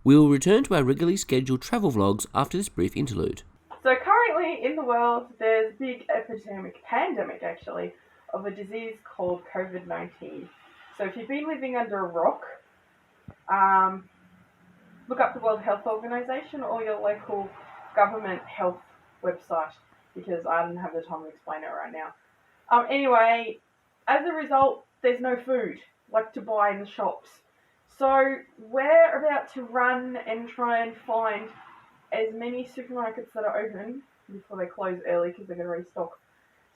We will return to our regularly scheduled travel vlogs after this brief interlude. So currently in the world, there's a big pandemic actually, of a disease called COVID-19. So if you've been living under a rock, look up the World Health Organization or your local government health website, because I don't have the time to explain it right now. Anyway, as a result, there's no food like to buy in the shops. So we're about to run and try and find as many supermarkets that are open before they close early, because they're going to restock,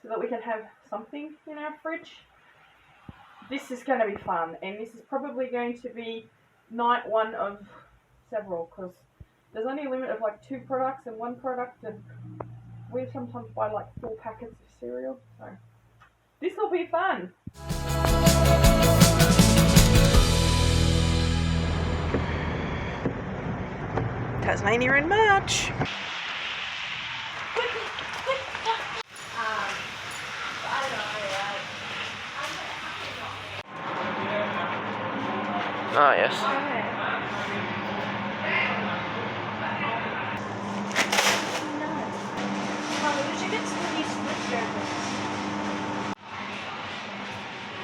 so that we can have something in our fridge. This is going to be fun, and this is probably going to be night one of several, because there's only a limit of like 2 products and 1 product, and we sometimes buy like 4 packets of cereal, so this will be fun. Tasmania in March. Ah, yes.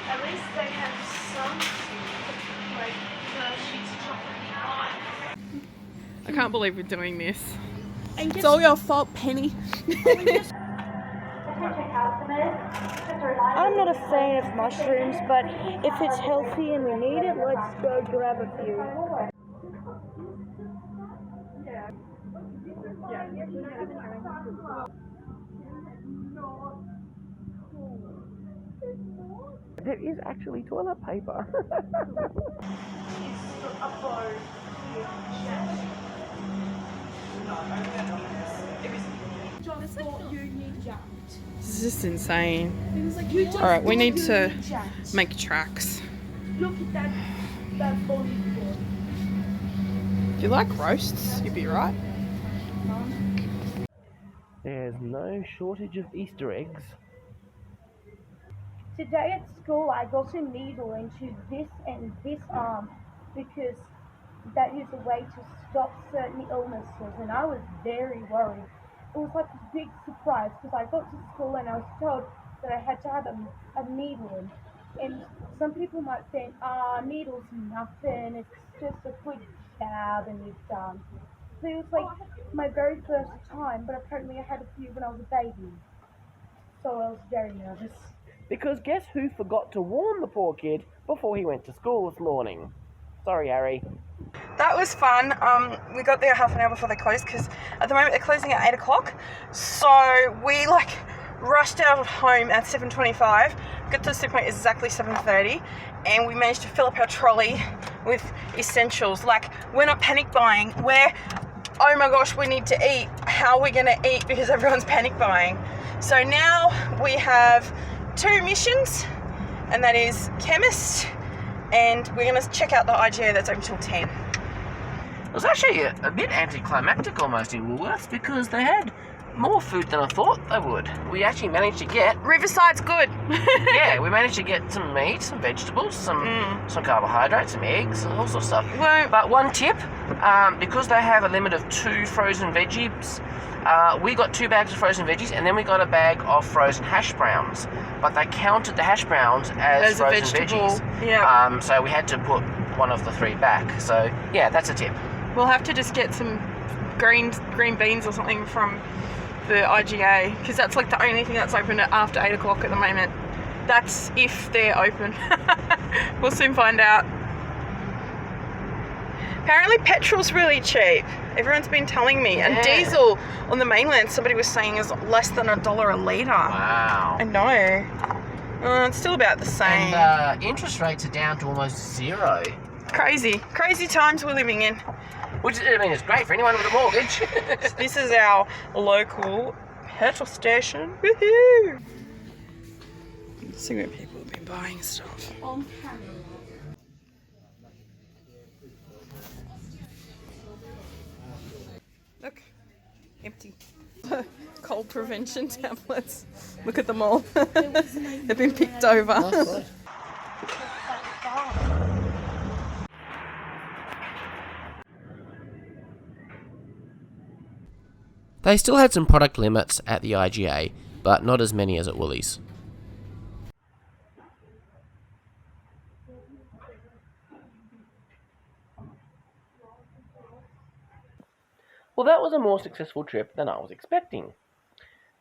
At least they have some, like, sheets of chocolate. I can't believe we're doing this. It's all your fault, Penny. I'm not a fan of mushrooms, but if it's healthy and we need it, let's go grab a few. There is actually toilet paper. This is just insane. Alright, we need to make tracks. Look at that bodyboard. Do you like roasts? You'd be right. There's no shortage of Easter eggs. Today at school I got a needle into this and this arm because that is a way to stop certain illnesses, and I was very worried. It was like a big surprise because I got to school and I was told that I had to have a needle in. And some people might think, needle's nothing, it's just a quick jab and you're done. So it was like my very first time, but apparently I had a few when I was a baby. So I was very nervous. Because guess who forgot to warn the poor kid before he went to school this morning? Sorry, Harry. That was fun. We got there half an hour before they closed, because at the moment they're closing at 8 o'clock. So we rushed out of home at 7:25. Got to the supermarket exactly 7:30, and we managed to fill up our trolley with essentials. We're not panic buying. We're, oh my gosh, we need to eat. How are we going to eat? Because everyone's panic buying. So now we have 2 missions, and that is chemist, and we're going to check out the IGA that's open till 10. It was actually a bit anticlimactic almost in Woolworths, because they had more food than I thought they would. We actually managed to get... Riverside's good. Yeah, we managed to get some meat, some vegetables, some carbohydrates, some eggs, and all sorts of stuff. Well, but one tip, because they have a limit of 2 frozen veggies, we got 2 bags of frozen veggies, and then we got a bag of frozen hash browns. But they counted the hash browns as frozen veggies. Yeah. So we had to put one of the 3 back. So yeah, that's a tip. We'll have to just get some green beans or something from the IGA, because that's the only thing that's open after 8 o'clock at the moment. That's if they're open. We'll soon find out. Apparently petrol's really cheap. Everyone's been telling me. Yeah. And diesel on the mainland, somebody was saying, is less than $1 a litre. Wow. I know. It's still about the same. And interest rates are down to almost 0. Crazy times we're living in. Which, is great for anyone with a mortgage. This is our local petrol station. Woohoo! Let's see where people have been buying stuff. On camera. Look, empty. Cold prevention tablets. Look at them all. They've been picked over. They still had some product limits at the IGA, but not as many as at Woolies. Well, that was a more successful trip than I was expecting.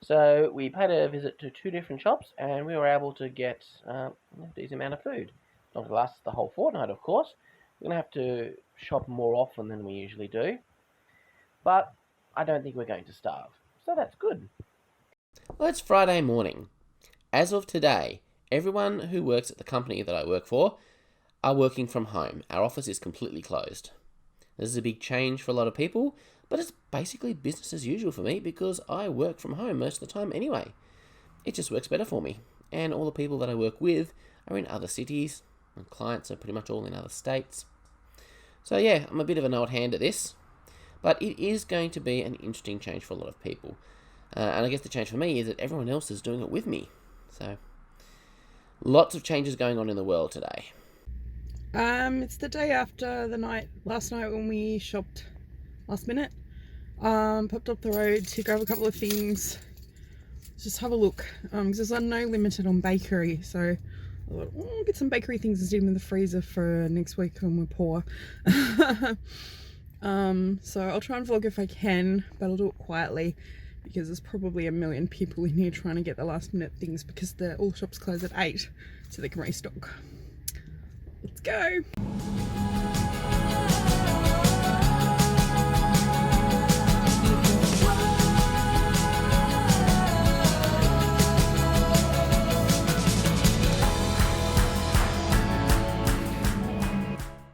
So we paid a visit to 2 different shops, and we were able to get a decent amount of food. Not to last the whole fortnight, of course. We're going to have to shop more often than we usually do. But I don't think we're going to starve. So that's good. Well, it's Friday morning. As of today, everyone who works at the company that I work for are working from home. Our office is completely closed. This is a big change for a lot of people, but it's basically business as usual for me because I work from home most of the time anyway. It just works better for me. And all the people that I work with are in other cities, and clients are pretty much all in other states. So yeah, I'm a bit of an old hand at this, but it is going to be an interesting change for a lot of people. And I guess the change for me is that everyone else is doing it with me. So, lots of changes going on in the world today. It's the day after last night when we shopped last minute. Popped up the road to grab a couple of things. Just have a look. Because there's no limited on bakery, so I thought, I'll get some bakery things and stick them in the freezer for next week when we're poor. So I'll try and vlog if I can, but I'll do it quietly because there's probably a million people in here trying to get the last minute things because all shops close at 8 so they can restock. Let's go!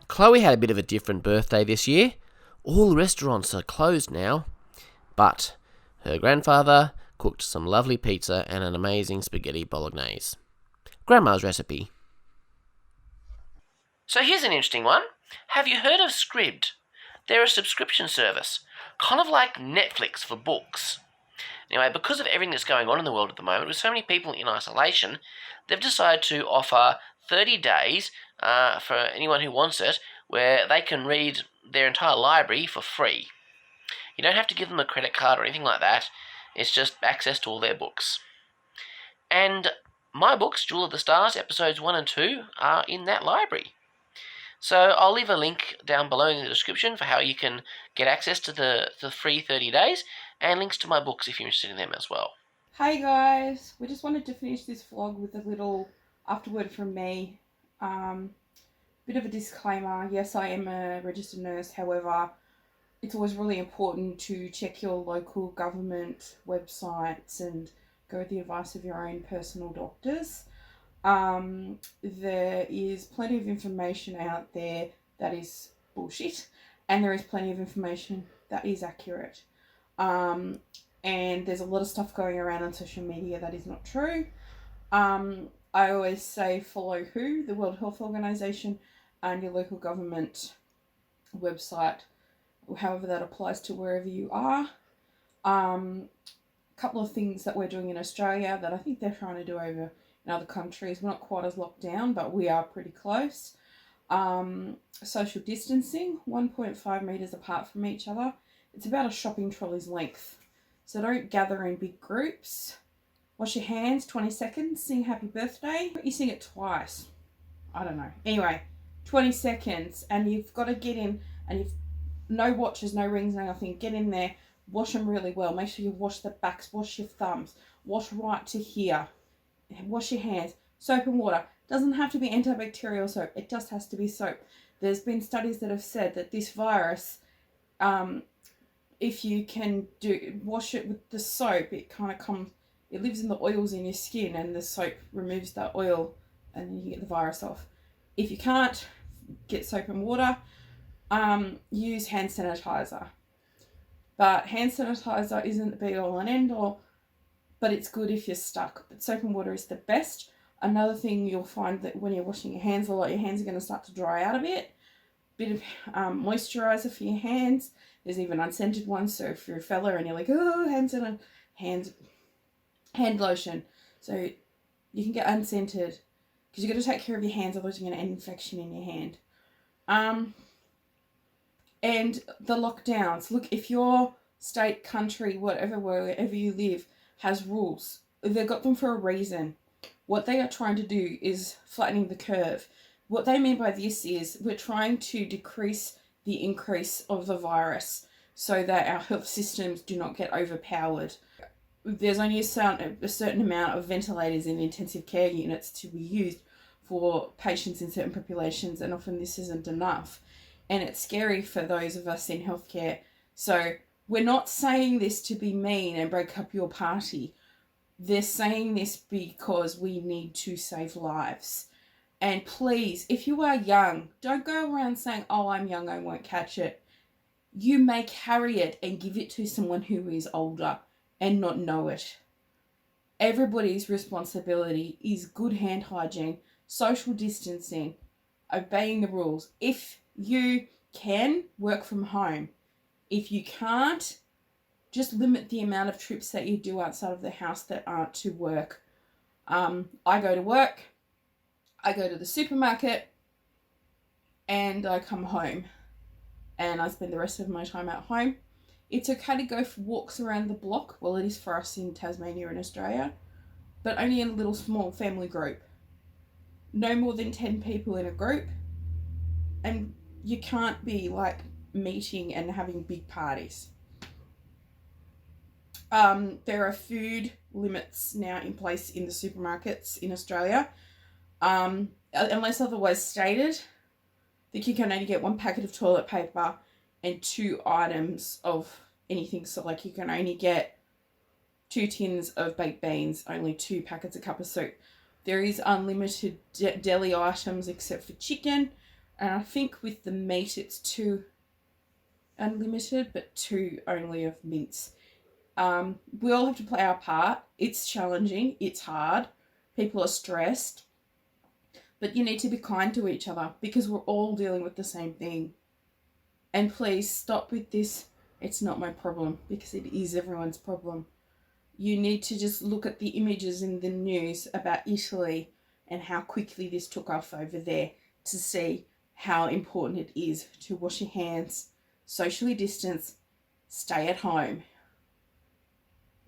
Chloe had a bit of a different birthday this year. All restaurants are closed now, but her grandfather cooked some lovely pizza and an amazing spaghetti bolognese. Grandma's recipe. So here's an interesting one. Have you heard of Scribd? They're a subscription service, kind of like Netflix for books. Anyway, because of everything that's going on in the world at the moment, with so many people in isolation, they've decided to offer 30 days for anyone who wants it, where they can read their entire library for free. You don't have to give them a credit card or anything like that. It's just access to all their books. And my books, Jewel of the Stars, episodes 1 and 2, are in that library. So I'll leave a link down below in the description for how you can get access to the free 30 days, and links to my books if you're interested in them as well. Hey guys, we just wanted to finish this vlog with a little afterword from me. Bit of a disclaimer, yes I am a registered nurse, however it's always really important to check your local government websites and go with the advice of your own personal doctors. There is plenty of information out there that is bullshit, and there is plenty of information that is accurate. And there's a lot of stuff going around on social media that is not true. I always say follow WHO, the World Health Organization, and your local government website, however that applies to wherever you are. Couple of things that we're doing in Australia that I think they're trying to do over in other countries. We're not quite as locked down, but we are pretty close. Social distancing, 1.5 metres apart from each other. It's about a shopping trolley's length. So don't gather in big groups. Wash your hands, 20 seconds, sing happy birthday. You sing it twice. I don't know. Anyway, 20 seconds, and you've got to get in, and you've no watches, no rings, no nothing. Get in there, wash them really well. Make sure you wash the backs, wash your thumbs, wash right to here. Wash your hands. Soap and water. Doesn't have to be antibacterial soap. It just has to be soap. There's been studies that have said that this virus, if you can wash it with the soap, it lives in the oils in your skin, and the soap removes that oil, and you get the virus off. If you can't, get soap and water. Use hand sanitizer. But hand sanitizer isn't the be all and end all, but it's good if you're stuck. But soap and water is the best. Another thing you'll find that when you're washing your hands a lot, your hands are going to start to dry out a bit. Bit of moisturizer for your hands. There's even unscented ones, so if you're a fella and you're like, oh, hand lotion. So you can get unscented, because you've got to take care of your hands, otherwise you're going to end infection in your hand. And the lockdowns. Look, if you're state, country, whatever, wherever you live, has rules. They've got them for a reason. What they are trying to do is flattening the curve. What they mean by this is we're trying to decrease the increase of the virus so that our health systems do not get overpowered. There's only a certain amount of ventilators in intensive care units to be used for patients in certain populations, and often this isn't enough. And it's scary for those of us in healthcare. So we're not saying this to be mean and break up your party. They're saying this because we need to save lives. And please, if you are young, don't go around saying, oh, I'm young, I won't catch it. You may carry it and give it to someone who is older and not know it. Everybody's responsibility is good hand hygiene, social distancing, obeying the rules. If you can, work from home. If you can't, just limit the amount of trips that you do outside of the house that aren't to work. I go to work, I go to the supermarket, and I come home. And I spend the rest of my time at home. It's okay to go for walks around the block. Well, it is for us in Tasmania and Australia, but only in a little small family group. No more than 10 people in a group. And you can't be like meeting and having big parties. There are food limits now in place in the supermarkets in Australia. Unless otherwise stated, that you can only get 1 packet of toilet paper and 2 items of anything. So like you can only get 2 tins of baked beans, only 2 packets of cup of soup. There is unlimited deli items except for chicken. And I think with the meat it's 2 unlimited, but 2 only of mince. We all have to play our part. It's challenging. It's hard. People are stressed. But you need to be kind to each other because we're all dealing with the same thing. And please stop with this, it's not my problem, because it is everyone's problem. You need to just look at the images in the news about Italy and how quickly this took off over there to see how important it is to wash your hands, socially distance, stay at home.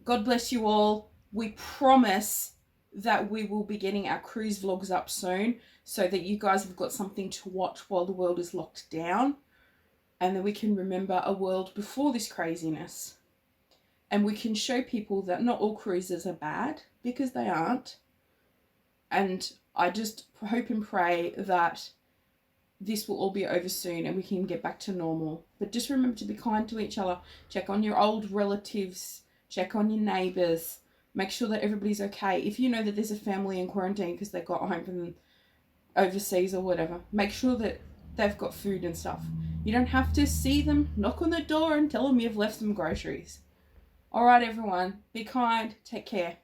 God bless you all. We promise that we will be getting our cruise vlogs up soon so that you guys have got something to watch while the world is locked down, and then we can remember a world before this craziness, and we can show people that not all cruises are bad, because they aren't. And I just hope and pray that this will all be over soon and we can get back to normal. But just remember to be kind to each other. Check on your old relatives, check on your neighbours. Make sure that everybody's okay. If you know that there's a family in quarantine because they got home from overseas or whatever, make sure that they've got food and stuff. You don't have to see them, knock on the door and tell them you've left some groceries. All right, everyone, be kind, take care.